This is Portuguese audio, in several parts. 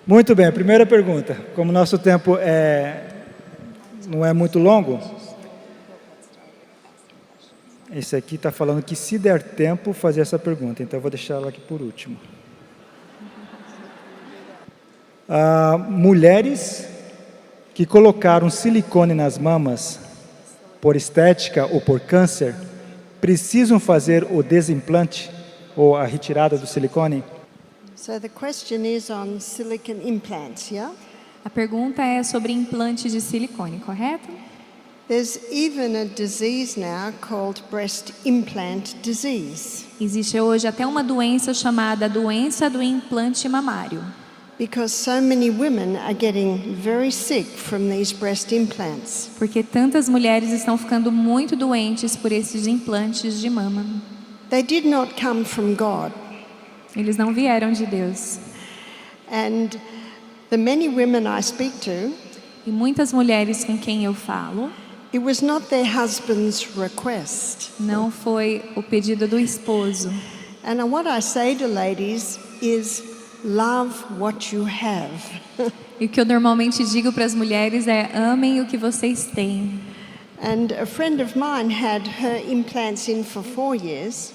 Muito bem, primeira pergunta. Como nosso tempo não é muito longo, esse aqui está falando que se der tempo fazer essa pergunta, então eu vou deixar ela aqui por último. Mulheres que colocaram silicone nas mamas por estética ou por câncer, precisam fazer o desimplante ou a retirada do silicone? So the question is on silicone implants, yeah? A pergunta é sobre implante de silicone, correto? There's even a disease now called breast implant disease, Existe hoje até uma doença chamada doença do implante mamário, because so many women are getting very sick from these breast implants. porque tantas mulheres estão ficando muito doentes por esses implantes de mama. They did not come from God. Eles não vieram de Deus. And the many women I speak to, E muitas mulheres com quem eu falo, it was not their husband's request. não foi o pedido do esposo. And what I say to ladies is, love what you have. E o que eu normalmente digo para as mulheres é: amem o que vocês têm. And a friend of mine had her implants in for 4 years.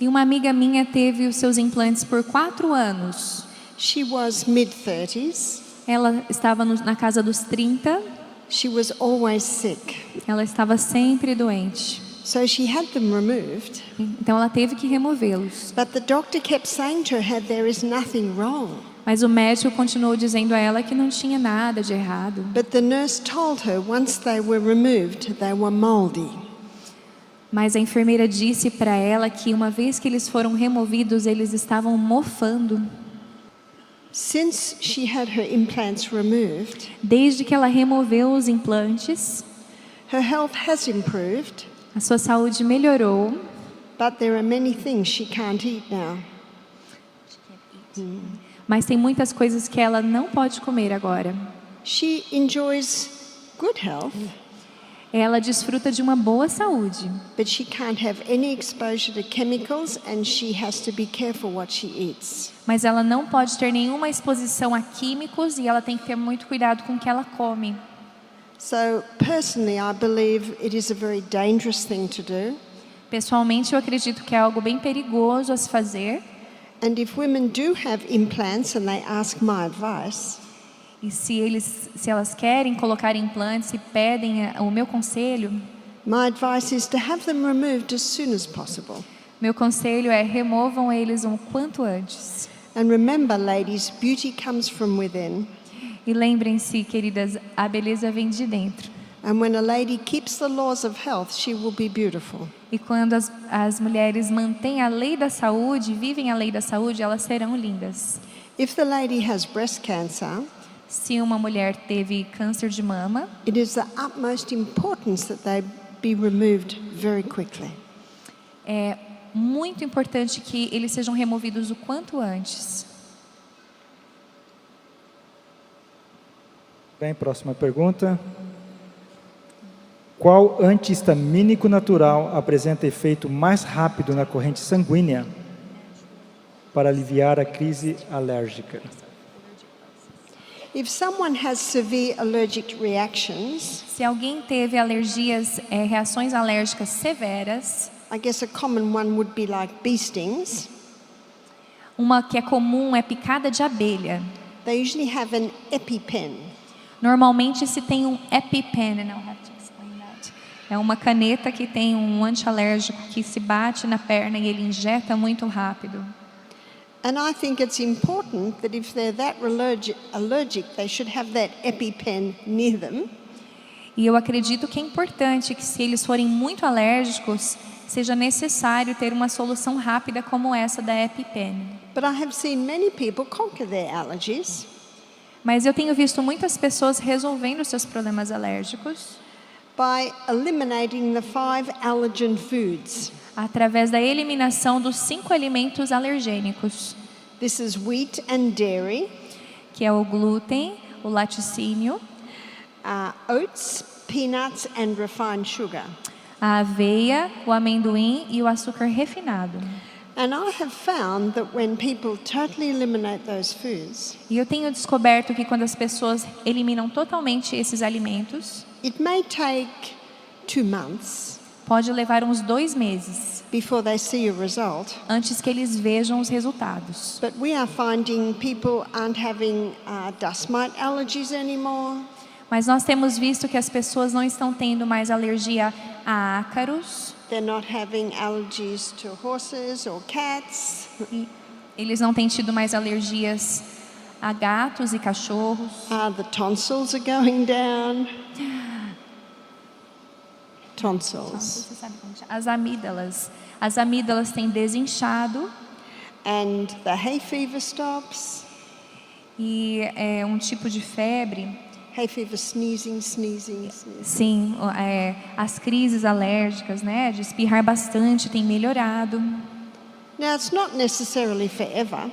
E uma amiga minha teve os seus implantes por 4 anos. She was mid-30s. Ela estava na casa dos 30. She was always sick. Ela estava sempre doente. So she had them removed. Então ela teve que removê-los. But the doctor kept saying to her, there is nothing wrong. Mas o médico continuou dizendo a ela que não tinha nada de errado. But the nurse told her once they were removed, they were moldy. Mas a enfermeira disse para ela que uma vez que eles foram removidos, eles estavam mofando. Since she had her implants removed, Desde que ela removeu os implantes, her health has improved, a sua saúde melhorou, but there are many things she can't eat now. mas tem muitas coisas que ela não pode comer agora. She enjoys good health, Ela desfruta de uma boa saúde, but she can't have any exposure to chemicals and she has to be careful what she eats. mas ela não pode ter nenhuma exposição a químicos e ela tem que ter muito cuidado com o que ela come. So personally, I believe it is a very dangerous thing to do. Pessoalmente, eu acredito que é algo bem perigoso a se fazer. And if women do have implants and they ask my advice, E se elas querem colocar implantes e pedem o meu conselho, my advice is to have them removed as soon as possible. meu conselho é: removam eles o quanto antes. And remember, ladies, beauty comes from within. E lembrem-se, queridas, a beleza vem de dentro. And when a lady keeps the laws of health, she will be beautiful. E quando as mulheres mantêm a lei da saúde, vivem a lei da saúde, elas serão lindas. If the lady has breast cancer, Se uma mulher teve câncer de mama, it is the utmost importance that they be removed very quickly. é muito importante que eles sejam removidos o quanto antes. Bem, próxima pergunta. Qual antihistamínico natural apresenta efeito mais rápido na corrente sanguínea para aliviar a crise alérgica? If someone has severe allergic reactions, Se alguém teve alergias, reações alérgicas severas, I guess a common one would be like bee stings. uma que é comum é picada de abelha. They usually have an EpiPen. Normalmente se tem um EpiPen, and I'll have to explain that. É uma caneta que tem um antialérgico que se bate na perna e ele injeta muito rápido. And I think it's important that if they're that allergic, they should have that EpiPen near them. E eu acredito que é importante que, se eles forem muito alérgicos, seja necessário ter uma solução rápida como essa da EpiPen. But I have seen many people conquer their allergies Mas eu tenho visto muitas pessoas resolvendo seus problemas alérgicos by eliminating the 5 allergen foods. através da eliminação dos 5 alimentos alergênicos, This is wheat and dairy, que é o glúten, o laticínio, oats, peanuts and refined sugar. a aveia, o amendoim e o açúcar refinado. And I have found that when people totally eliminate those foods, E eu tenho descoberto que quando as pessoas eliminam totalmente esses alimentos, it may take 2 months pode levar uns 2 meses before they see a result. antes que eles vejam os resultados. But we are finding people aren't having dust mite allergies anymore. Mas nós temos visto que as pessoas não estão tendo mais alergia a ácaros, They're not having allergies to horses or cats. e eles não têm tido mais alergias a gatos e cachorros. The tonsils are going down. Tonsils. Você sabe como chama? As amígdalas têm desinchado And the hay fever stops. e é um tipo de febre. Hay fever, sneezing. Sim, as crises alérgicas, né, de espirrar bastante tem melhorado. Now, it's not necessarily forever.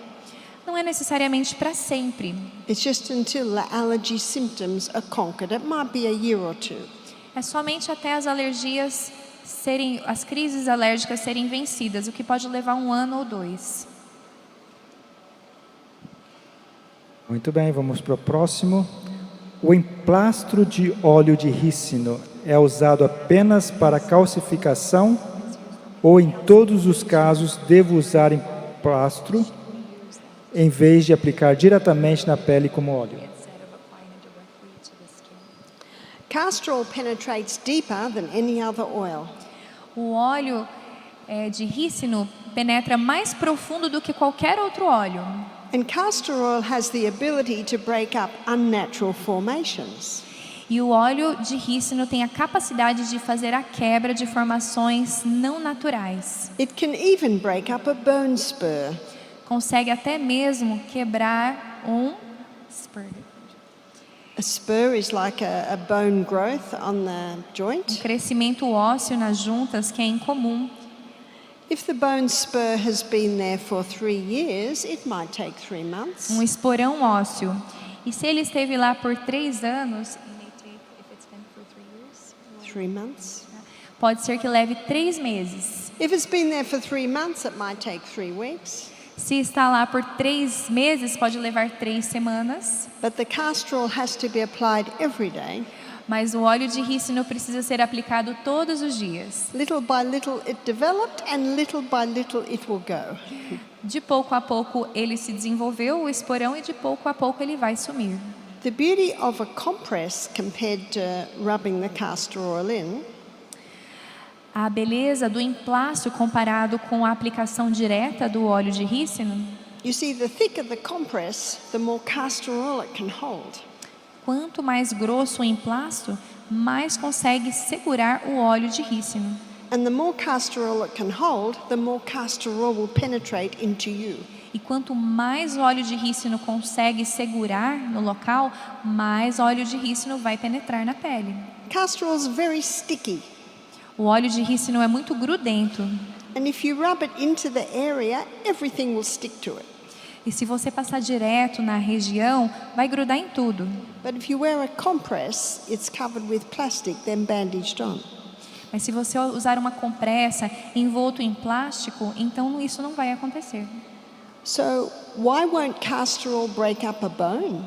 Não é necessariamente para sempre. It's just until the allergy symptoms are conquered. It might be a year or 2. É somente até as as crises alérgicas serem vencidas, o que pode levar 1 ano ou 2. Muito bem, vamos para o próximo. O emplastro de óleo de rícino é usado apenas para calcificação ou em todos os casos devo usar emplastro em vez de aplicar diretamente na pele como óleo? Castor oil penetrates deeper than any other oil. O óleo de rícino penetra mais profundo do que qualquer outro óleo. And castor oil has the ability to break up unnatural formations. E o óleo de rícino tem a capacidade de fazer a quebra de formações não naturais. It can even break up a bone spur. Consegue até mesmo quebrar um spur. A spur is like a bone growth on the joint. Crescimento ósseo nas juntas que é incomum. If the bone spur has been there for 3 years, it might take 3 months. Um esporão ósseo. E se ele esteve lá por 3 anos, 3 months. pode ser que leve 3 meses. If it's been there for 3 months, it might take 3 weeks. Se está lá por 3 meses, pode levar 3 semanas. But the castor oil has to be applied every day. Mas o óleo de rícino precisa ser aplicado todos os dias. Little by little it developed, and little by little it will go. De pouco a pouco ele se desenvolveu, o esporão, e de pouco a pouco ele vai sumir. The beauty of a compress compared to rubbing the castor oil in A beleza do emplastro comparado com a aplicação direta do óleo de rícino, You see, the thicker the compress, the more castor oil it can hold. quanto mais grosso o emplastro, mais consegue segurar o óleo de rícino. And the more castor oil it can hold, the more castor oil will penetrate into you. E quanto mais óleo de rícino consegue segurar no local, mais óleo de rícino vai penetrar na pele. Castor oil is very sticky. O óleo de rícino é muito grudento. And if you rub it into the area, everything will stick to it. E se você passar direto na região, vai grudar em tudo. But if you wear a compress, it's covered with plastic, then bandaged on. Mas se você usar uma compressa envolto em plástico, então isso não vai acontecer. So why won't castor oil break up a bone?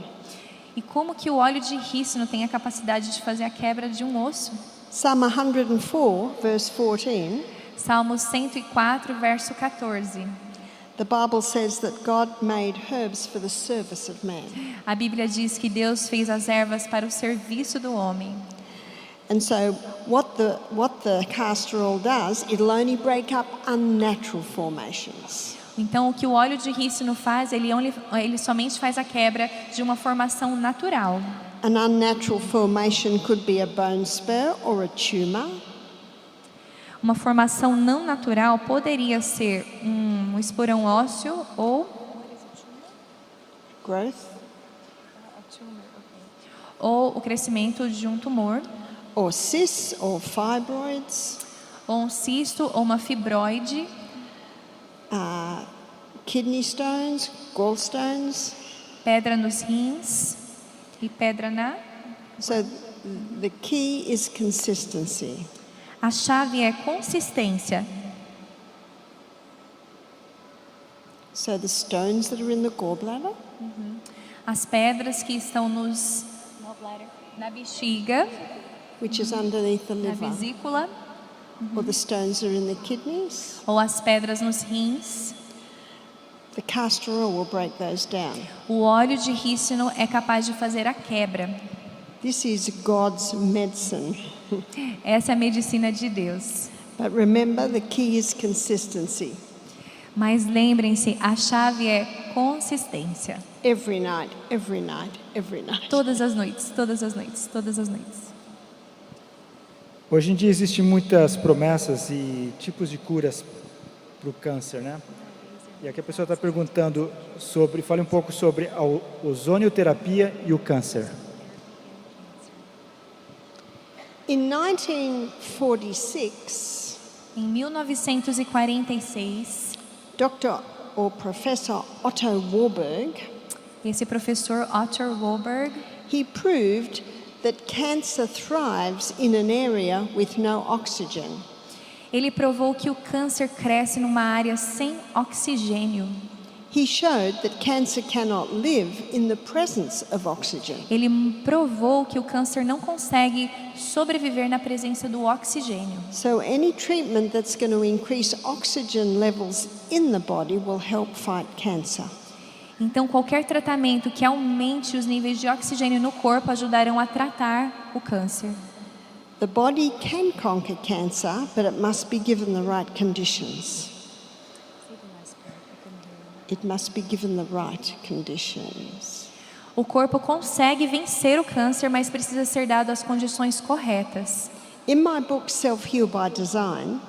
E como que o óleo de rícino tem a capacidade de fazer a quebra de um osso? Psalm 104, verse 14, Salmo 104, verso 14. the Bible says that God made herbs for the service of man. A Bíblia diz que Deus fez as ervas para o serviço do homem. And so what the castor oil does, it'll only break up unnatural formations. Então, o que o óleo de rícino faz, ele somente faz a quebra de uma formação natural. An unnatural formation could be a bone spur or a tumor. Uma formação não natural poderia ser um esporão ósseo ou Growth. o crescimento de um tumor, Or cysts or fibroids. ou um cisto ou uma fibroide, Kidney stones, gallstones. pedra nos rins e pedra na... So the key is consistency. A chave é consistência. So the stones that are in the gallbladder, As pedras que estão na bexiga, which is underneath the na liver, vesícula, or the stones that are in the kidneys, ou as pedras nos rins. the castor oil will break those down. O óleo de rícino é capaz de fazer a quebra. This is God's medicine. Essa é a medicina de Deus. But remember, the key is consistency. Mas lembrem-se, a chave é consistência. Every night, every night, every night. Todas as noites, todas as noites, todas as noites. Hoje em dia existem muitas promessas e tipos de curas para o câncer, né? E aqui a pessoa está perguntando sobre, fale um pouco sobre a ozonioterapia e o câncer. In 1946, Em 1946, Dr. or Professor Otto Warburg, esse professor Otto Warburg, he proved that cancer thrives in an area with no oxygen. ele provou que o câncer cresce numa área sem oxigênio. He showed that cancer cannot live in the presence of oxygen. Ele provou que o câncer não consegue sobreviver na presença do oxigênio. So any treatment that's going to increase oxygen levels in the body will help fight cancer. Então, qualquer tratamento que aumente os níveis de oxigênio no corpo ajudarão a tratar o câncer. The body can conquer cancer, but it must be given the right conditions. It must be given the right conditions. O corpo consegue vencer o câncer, mas precisa ser dado as condições corretas. In my book Self-Heal by Design,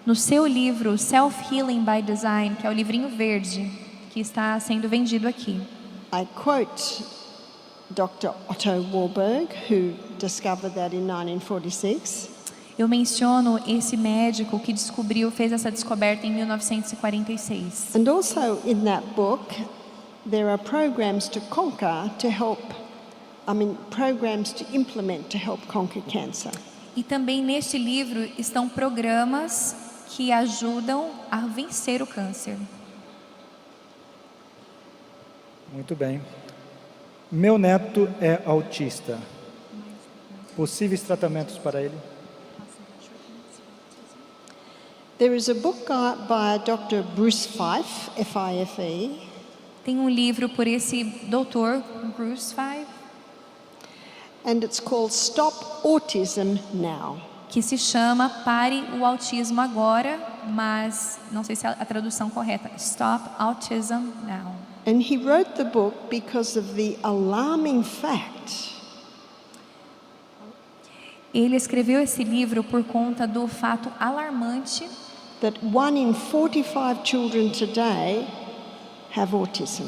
No seu livro Self-Healing by Design, que é o livrinho verde que está sendo vendido aqui, I quote Dr. Otto Warburg, who discovered that in 1946. eu menciono esse médico que fez essa descoberta em 1946. And also in that book, there are programs to conquer to help, programs to implement to help conquer cancer. E também neste livro estão programas que ajudam a vencer o câncer. Muito bem. Meu neto é autista. Possíveis tratamentos para ele? There is a book by Dr. Bruce Fife, F-I-F-E, Tem um livro por esse doutor, Bruce Fife, and it's called Stop Autism Now. que se chama Pare o Autismo Agora, mas não sei se é a tradução correta. Stop Autism Now. And he wrote the book because of the alarming fact Ele escreveu esse livro por conta do fato alarmante that 1 in 45 children today have autism.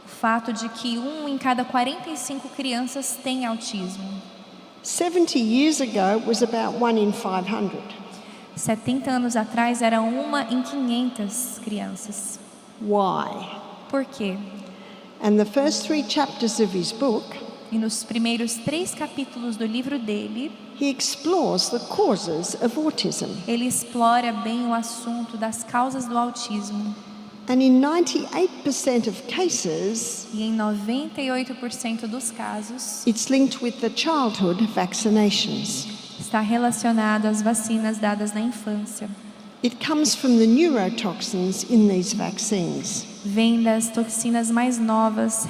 o fato de que 1 em cada 45 crianças tem autismo. 70 years ago it was about 1 in 500. 70 anos atrás era 1 em 500 crianças. Why? Por quê? And the first 3 chapters of his book, E nos primeiros 3 capítulos do livro dele, he explores the causes of autism. ele explora bem o assunto das causas do autismo. And in 98% of cases, E em 98% dos casos, it's linked with the childhood vaccinations. está relacionado às vacinas dadas na infância. It comes from the neurotoxins in these vaccines. Vem das toxinas mais novas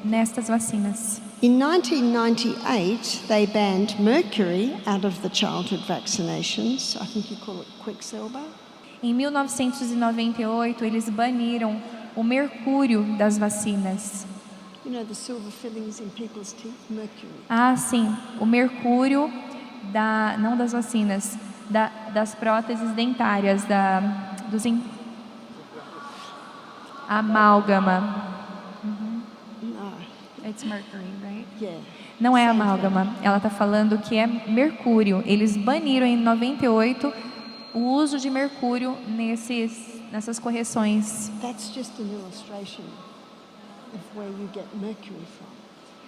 nestas vacinas. In 1998, they banned mercury out of the childhood vaccinations. I think you call it quicksilver. Em 1998, eles baniram o mercúrio das vacinas. You know, the silver fillings in people's teeth, mercury. Ah, sim, o mercúrio não das vacinas, das próteses dentárias, amálgama. No, It's mercury, right? yeah. Não é amálgama. Ela está falando que é mercúrio. Eles baniram em 98 o uso de mercúrio nessas correções. That's just an illustration of where you get mercury from.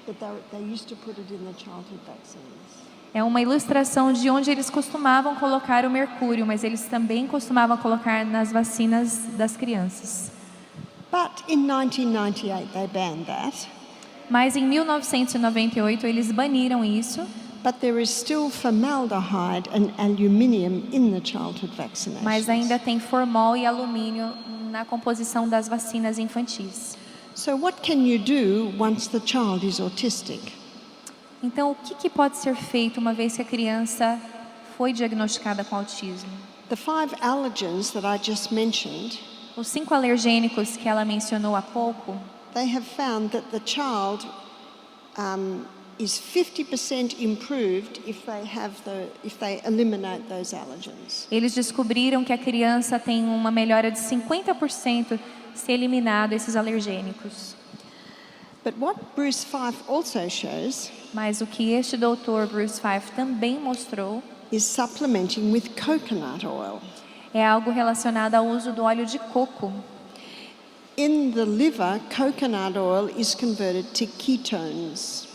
But they used to put it in the childhood vaccines. É uma ilustração de onde eles costumavam colocar o mercúrio, mas eles também costumavam colocar nas vacinas das crianças. But in 1998 they banned that. Mas em 1998 eles baniram isso, But there is still formaldehyde and aluminium in the childhood vaccinations. mas ainda tem formol e alumínio na composição das vacinas infantis. So what can you do once the child is autistic? Então, o que pode ser feito uma vez que a criança foi diagnosticada com autismo? The 5 allergens that I just mentioned, Os 5 alergênicos que ela mencionou há pouco, they have found that the child is 50% improved if they eliminate those allergens. eles descobriram que a criança tem uma melhora de 50% se eliminado esses alergênicos. But what Bruce Fife also shows Mas o que este doutor Bruce Fife também mostrou is supplementing with coconut oil. é algo relacionado ao uso do óleo de coco. In the liver, coconut oil is converted to ketones.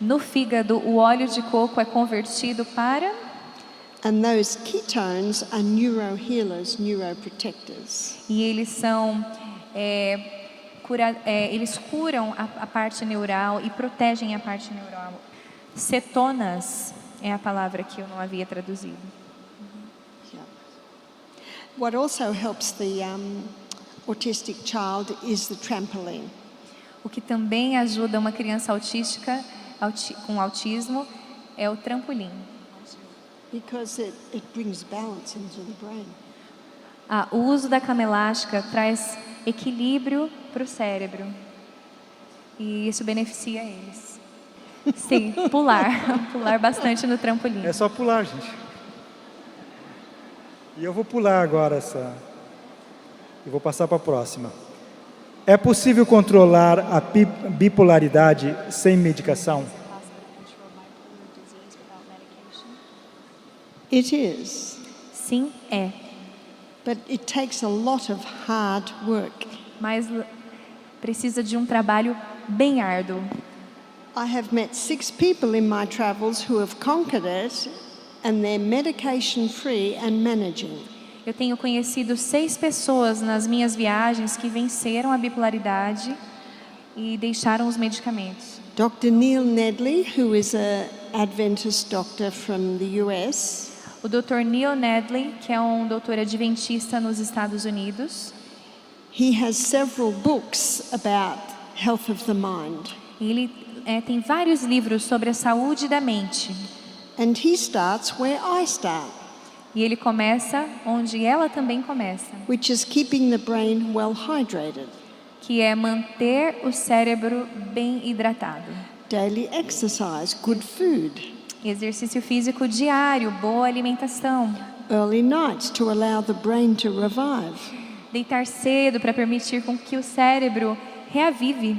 No fígado, o óleo de coco é convertido para... And those ketones are neurohealers, neuroprotectors. E eles são... eles curam a parte neural e protegem a parte neural. Cetonas é a palavra que eu não havia traduzido. Yeah. What also helps the autistic child is the trampoline. O que também ajuda uma criança autística com autismo é o trampolim. Because it brings balance into the brain. O uso da cama elástica traz equilíbrio para o cérebro. E isso beneficia eles. Sim, pular bastante no trampolim. É só pular, gente. E eu vou pular agora essa. E vou passar para a próxima. É possível controlar a bipolaridade sem medicação? It is. Sim, é. But it takes a lot of hard work. Mas precisa de um trabalho bem árduo. I have met 6 people in my travels who have conquered it and they're medication free and managing. Eu tenho conhecido 6 pessoas nas minhas viagens que venceram a bipolaridade e deixaram os medicamentos. Dr. Neil Nedley, who is an Adventist doctor from the US, O Dr. Neil Nedley, que é um doutor adventista nos Estados Unidos, he has several books about health of the mind. ele tem vários livros sobre a saúde da mente. And he starts where I start, E ele começa onde ela também começa, which is keeping the brain well hydrated. que é manter o cérebro bem hidratado. Daily exercise, good food. Exercício físico diário, boa alimentação. Early nights to allow the brain to revive. Deitar cedo para permitir com que o cérebro reavive.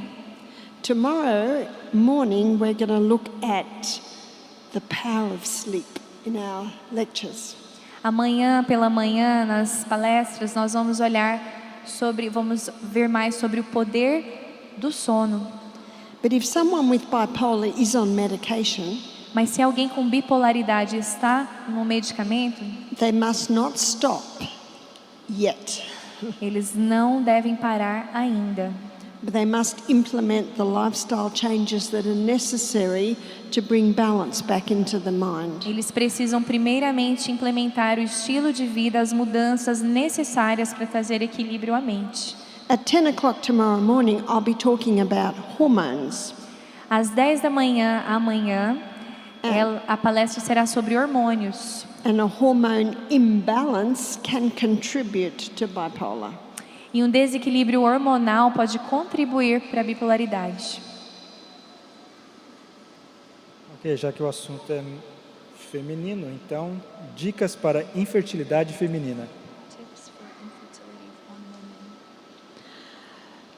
Tomorrow morning we're going to look at the power of sleep in our lectures. Amanhã pela manhã, nas palestras, nós vamos ver mais sobre o poder do sono. But if someone with bipolar is on medication, Mas se alguém com bipolaridade está no medicamento, they must not stop yet. eles não devem parar ainda. But they must implement the lifestyle changes that are necessary to bring balance back into the mind. Eles precisam primeiramente implementar o estilo de vida, as mudanças necessárias para trazer equilíbrio à mente. At 10 o'clock tomorrow morning, I'll be talking about hormones. Às 10 da manhã, amanhã, a palestra será sobre hormônios. And a hormone imbalance can contribute to bipolar. E um desequilíbrio hormonal pode contribuir para a bipolaridade. Ok, já que o assunto é feminino, então, dicas para infertilidade feminina.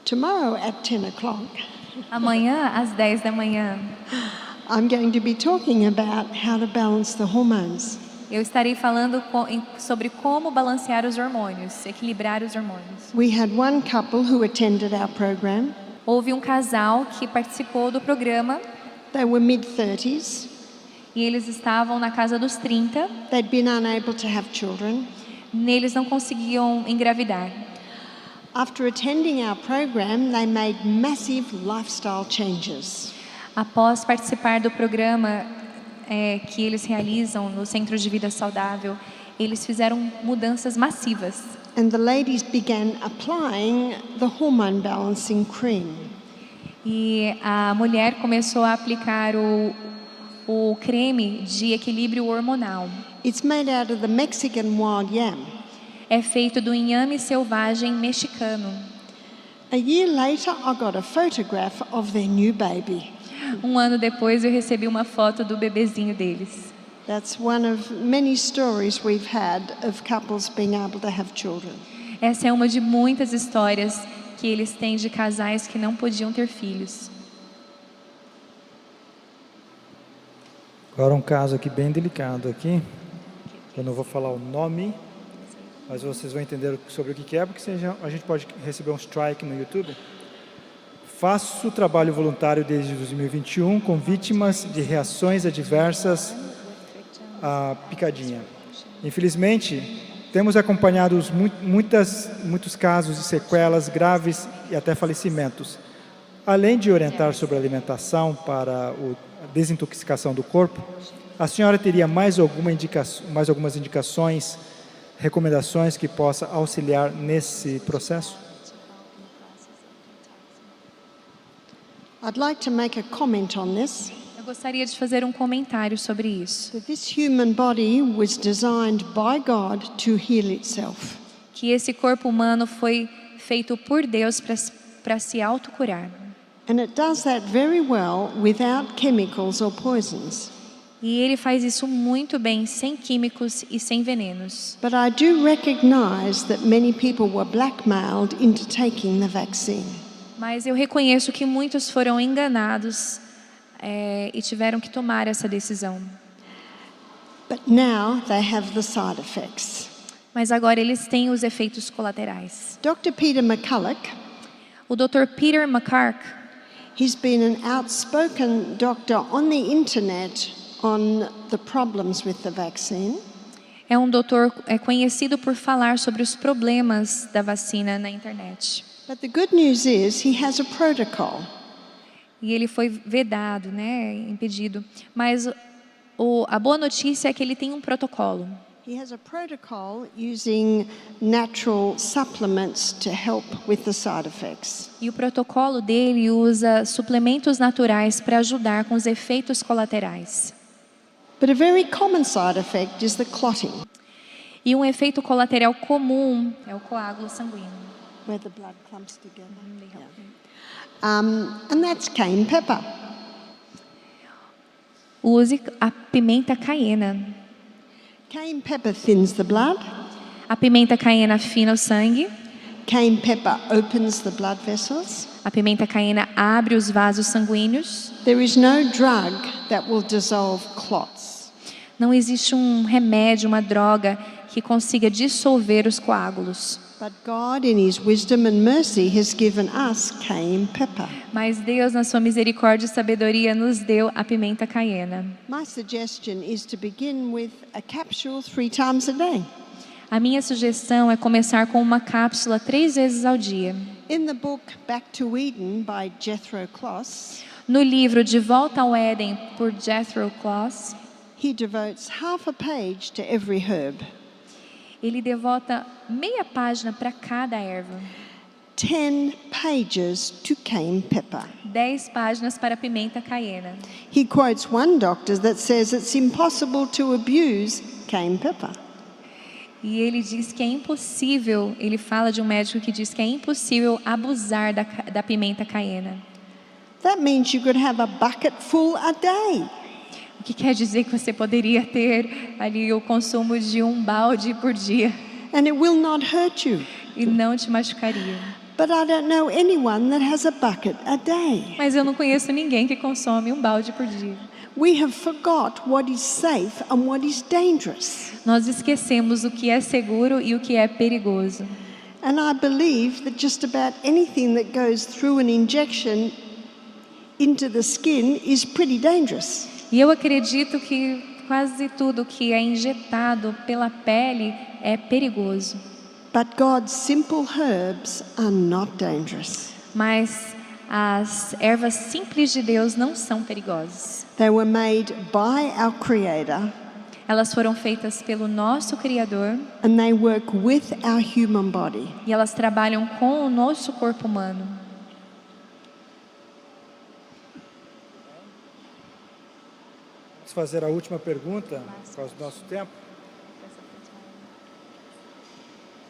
Tomorrow at 10 o'clock, Amanhã, às 10 da manhã, I'm going to be talking about how to balance the hormones. eu estarei falando sobre como balancear os hormônios, equilibrar os hormônios. We had one couple who attended our program. Houve um casal que participou do programa They were mid-30s. e eles estavam na casa dos 30. They'd been unable to have children. Neles não conseguiam engravidar. After attending our program, they made massive lifestyle changes. Após participar do programa que eles realizam no Centro de Vida Saudável, eles fizeram mudanças massivas. And the ladies began applying the hormone balancing cream. E a mulher começou a aplicar o creme de equilíbrio hormonal. It's made out of the Mexican wild yam. É feito do inhame selvagem mexicano. A year later, I got a photograph of their new baby. Um ano depois, eu recebi uma foto do bebezinho deles. That's one of many stories we've had of couples being able to have children. Essa é uma de muitas histórias que eles têm de casais que não podiam ter filhos. Agora um caso aqui bem delicado aqui. Eu não vou falar o nome, mas vocês vão entender sobre o que é, porque a gente pode receber um strike no YouTube. Faço trabalho voluntário desde 2021 com vítimas de reações adversas à picadinha. Infelizmente, temos acompanhado muitos casos de sequelas graves e até falecimentos. Além de orientar sobre a alimentação para a desintoxicação do corpo, a senhora teria mais algumas indicações, recomendações que possa auxiliar nesse processo? I'd like to make a comment on this. Eu gostaria de fazer um comentário sobre isso. That this human body was designed by God to heal itself. Que esse corpo humano foi feito por Deus para se autocurar. And it does that very well without chemicals or poisons. E ele faz isso muito bem, sem químicos e sem venenos. But I do recognize that many people were blackmailed into taking the vaccine. Mas eu reconheço que muitos foram enganados e tiveram que tomar essa decisão. But now they have the side effects. Mas agora eles têm os efeitos colaterais. Dr. Peter McCulloch, O Dr. Peter McCulloch, he's been an outspoken doctor on the internet on the problems with the vaccine. é um doutor conhecido por falar sobre os problemas da vacina na internet. But the good news is he has a protocol. E ele foi vedado, impedido. Mas a boa notícia é que ele tem um protocolo. He has a protocol using natural supplements to help with the side effects. E o protocolo dele usa suplementos naturais para ajudar com os efeitos colaterais. But a very common side effect is the clotting, E um efeito colateral comum é o coágulo sanguíneo. where the blood clumps together. And that's cayenne pepper. Use a pimenta caiena. Cayenne pepper thins the blood. A pimenta caiena afina o sangue. Cayenne pepper opens the blood vessels. A pimenta caiena abre os vasos sanguíneos. There is no drug that will dissolve clots. Não existe um remédio, uma droga que consiga dissolver os coágulos. But God, in His wisdom and mercy, has given us cayenne pepper. Mas Deus, na sua misericórdia e sabedoria, nos deu a pimenta caiena. My suggestion is to begin with a capsule 3 times a day. A minha sugestão é começar com uma cápsula 3 vezes ao dia. In the book Back to Eden by Jethro Kloss, No livro De Volta ao Éden, por Jethro Kloss, he devotes half a page to every herb. ele devota meia página para cada erva. 10 pages to cayenne pepper. 10 páginas para a pimenta caiena. He quotes one doctor that says it's impossible to abuse cayenne pepper. E ele diz que é impossível, ele fala de um médico que diz que é impossível abusar da pimenta caiena. That means you could have a bucket full a day. O que quer dizer que você poderia ter ali o consumo de um balde por dia And it will not hurt you. e não te machucaria. But I don't know anyone that has a bucket a day. Mas eu não conheço ninguém que consome um balde por dia. We have forgot what is safe and what is dangerous. Nós esquecemos o que é seguro e o que é perigoso. And I believe that just about anything that goes through an injection into the skin is pretty dangerous. E eu acredito que quase tudo que é injetado pela pele é perigoso. But God's simple herbs are not dangerous. Mas as ervas simples de Deus não são perigosas. They were made by our Creator, Elas foram feitas pelo nosso Criador and they work with our human body. e elas trabalham com o nosso corpo humano. Vamos fazer a última pergunta, por causa do nosso tempo.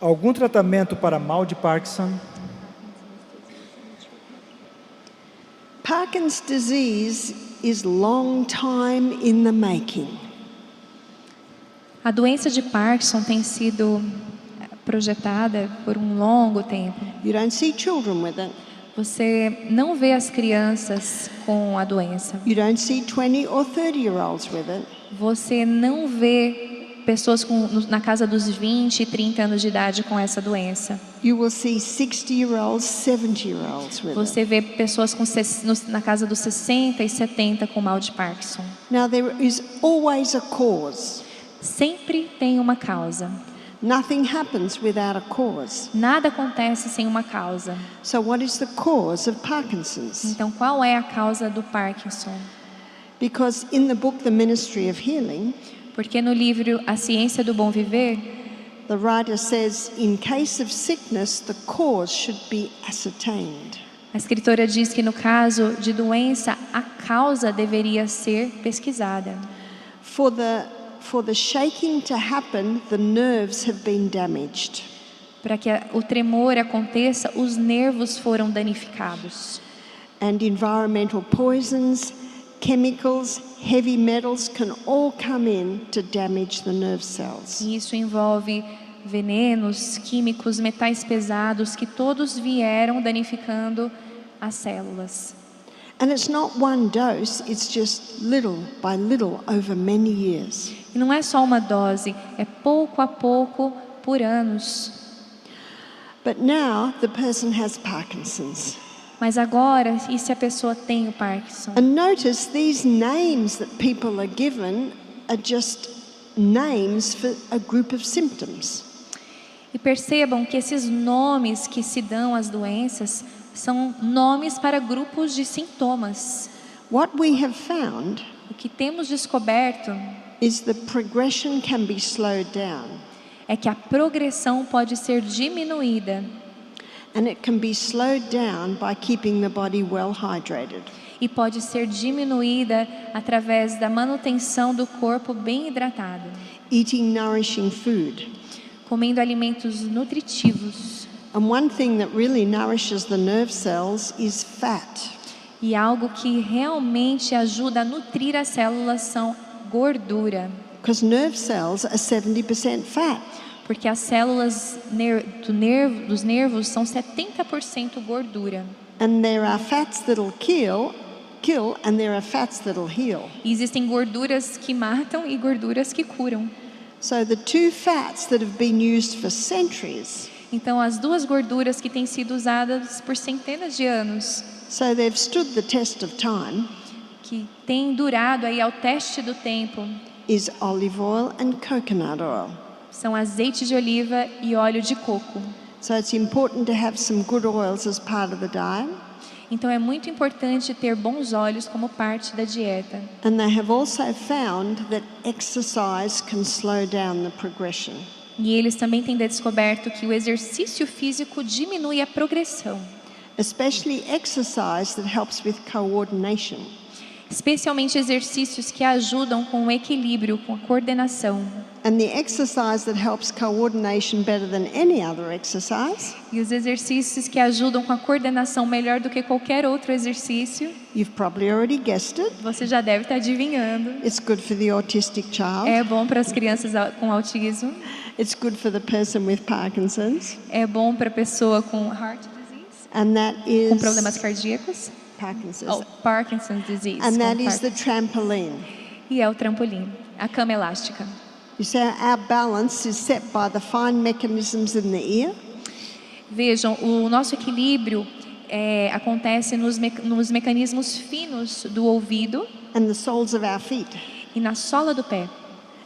Algum tratamento para mal de Parkinson? Parkinson's disease is long time in the making. A doença de Parkinson tem sido projetada por um longo tempo. You don't see children with it. Você não vê as crianças com a doença. You don't see 20 or 30-year-olds with it. Você não vê pessoas na casa dos 20 e 30 anos de idade com essa doença. You will see 60-year-olds, 70-year-olds with it. Você vê pessoas na casa dos 60 e 70 com mal de Parkinson. Now there is always a cause. Sempre tem uma causa. Nothing happens without a cause. Nada acontece sem uma causa. So what is the cause of Parkinson's? Então, qual é a causa do Parkinson? Because in the book The Ministry of Healing, Porque no livro A Ciência do Bom Viver, the writer says, in case of sickness, the cause should be ascertained. a escritora diz que no caso de doença, a causa deveria ser pesquisada. For the shaking to happen, the nerves have been damaged. Para que o tremor aconteça, os nervos foram danificados. And environmental poisons, chemicals, heavy metals can all come in to damage the nerve cells. E isso envolve venenos, químicos, metais pesados, que todos vieram danificando as células. And it's not one dose, it's just little by little over many years. E não é só uma dose, é pouco a pouco por anos. But now the person has Parkinson's. Mas agora, e se a pessoa tem o Parkinson? And notice these names that people are given are just names for a group of symptoms. E percebam que esses nomes que se dão às doenças são nomes para grupos de sintomas. What we have found O que temos descoberto is the progression can be slowed down, é que a progressão pode ser diminuída and it can be slowed down by keeping the body well hydrated. e pode ser diminuída através da manutenção do corpo bem hidratado, Eating nourishing food. comendo alimentos nutritivos. And one thing that really nourishes the nerve cells is fat. E algo que realmente ajuda a nutrir as células são gordura, Because nerve cells are 70% fat. porque as células dos nervos são 70% gordura. And there are fats that'll kill, and there are fats that'll heal. E existem gorduras que matam e gorduras que curam. So the two fats that have been used for centuries, Então, as duas gorduras que têm sido usadas por centenas de anos, so they've stood the test of time, que têm durado aí ao teste do tempo, is olive oil and coconut oil. são azeite de oliva e óleo de coco. So it's important to have some good oils as part of the diet. Então, é muito importante ter bons óleos como parte da dieta. And they have also found that exercise can slow down the progression. E eles também têm descoberto que o exercício físico diminui a progressão, Especially exercise that helps with coordination. especialmente exercícios que ajudam com o equilíbrio, com a coordenação. And the exercise that helps coordination better than any other exercise, E os exercícios que ajudam com a coordenação melhor do que qualquer outro exercício, you've probably already guessed it, você já deve estar adivinhando. it's good for the autistic child, É bom para as crianças com autismo, it's good for the person with Parkinson's, é bom para a pessoa com heart disease, and that com is problemas cardíacos, Parkinson's. Parkinson's disease. And com that is the Parkinson. trampoline. E é o trampolim, a cama elástica. You see, our balance is set by the fine mechanisms in the ear, Vejam, o nosso equilíbrio acontece nos mecanismos finos do ouvido and the soles of our feet. e na sola do pé.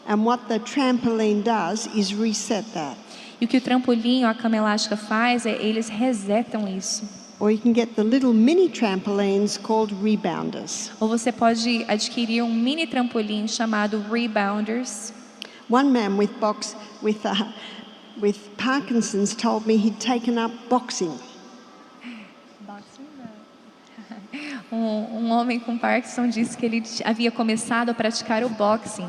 And what the trampoline does is reset that. E o que o trampolim ou a cama elástica faz é eles resetam isso. Or you can get the little mini trampolines called rebounders. Ou você pode adquirir um mini trampolim chamado Rebounders. One man with Parkinson's told me he'd taken up boxing. Um homem com Parkinson disse que ele havia começado a praticar o boxing.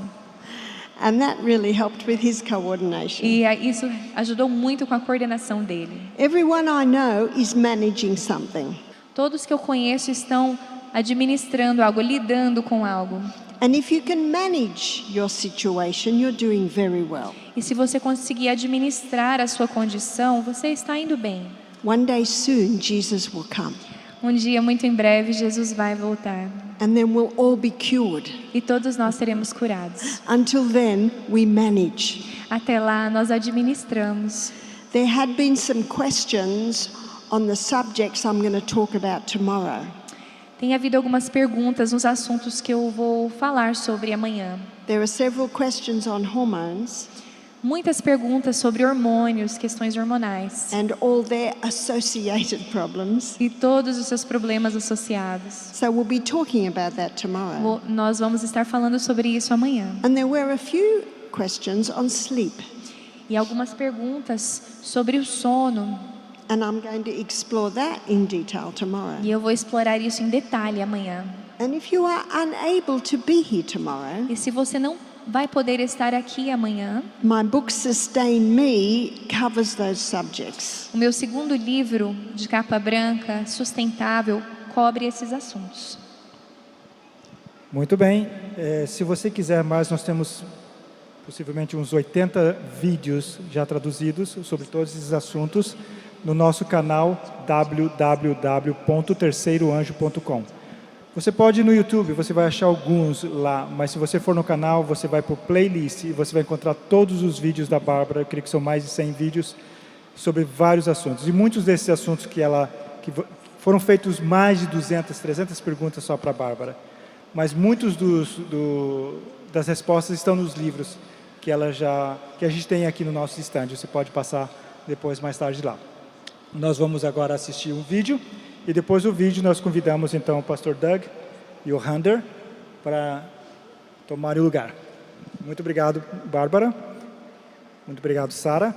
And that really helped with his coordination. E isso ajudou muito com a coordenação dele. Everyone I know is managing something. Todos que eu conheço estão administrando algo, lidando com algo. And if you can manage your situation, you're doing very well. E se você conseguir administrar a sua condição, você está indo bem. One day soon, Jesus will come. Um dia, muito em breve, Jesus vai voltar. And then we'll all be cured. E todos nós seremos curados. Until then, we manage. Até lá, nós administramos. There had been some questions on the subjects I'm going to talk about tomorrow. Tem havido algumas perguntas nos assuntos que eu vou falar sobre amanhã. There are several questions on hormones Muitas perguntas sobre hormônios, questões hormonais. and all their associated problems. E todos os seus problemas associados. So we'll be talking about that tomorrow. Nós vamos estar falando sobre isso amanhã. And there were a few questions on sleep. E algumas perguntas sobre o sono. And I'm going to explore that in detail tomorrow. E eu vou explorar isso em detalhe amanhã. And if you are unable to be here tomorrow, E se você não vai poder estar aqui amanhã, my book Sustain Me covers those subjects. o meu segundo livro de capa branca, Sustentável, cobre esses assuntos. Muito bem. Se você quiser mais, nós temos possivelmente uns 80 vídeos já traduzidos sobre todos esses assuntos no nosso canal www.terceiroanjo.com. Você pode ir no YouTube, você vai achar alguns lá, mas se você for no canal, você vai para o playlist e você vai encontrar todos os vídeos da Bárbara, eu creio que são mais de 100 vídeos, sobre vários assuntos. E muitos desses assuntos foram feitos mais de 200, 300 perguntas só para a Bárbara. Mas muitos das respostas estão nos livros que a gente tem aqui no nosso stand. Você pode passar depois, mais tarde, lá. Nós vamos agora assistir um vídeo. E depois do vídeo, nós convidamos, então, o pastor Doug e o Hunter para tomarem o lugar. Muito obrigado, Bárbara. Muito obrigado, Sara.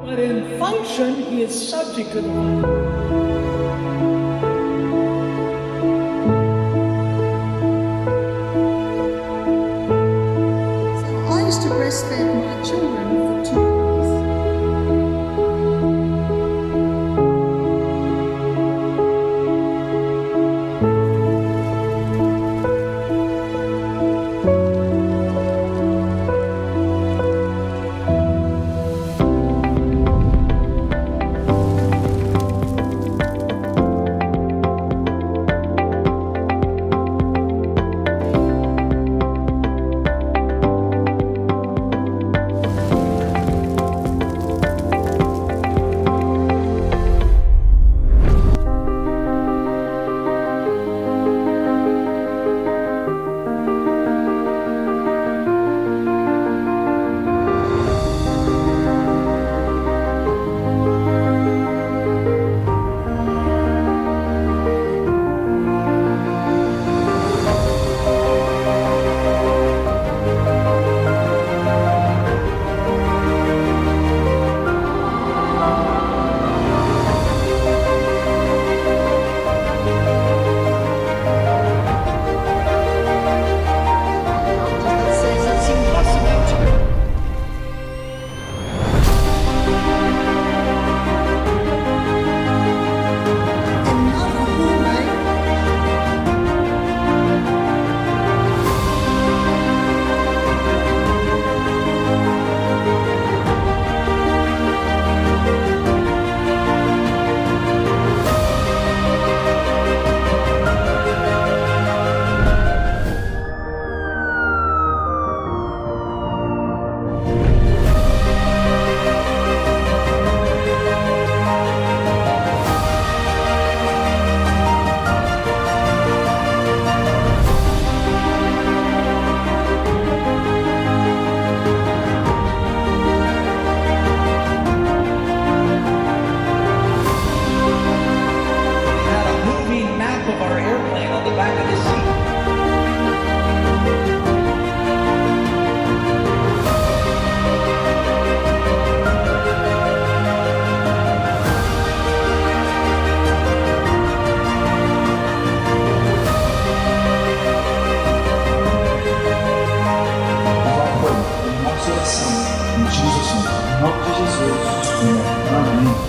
But in function, he is subject to the law. So I used to breastfeed my children for 2 years. Em nome de Jesus. Amém.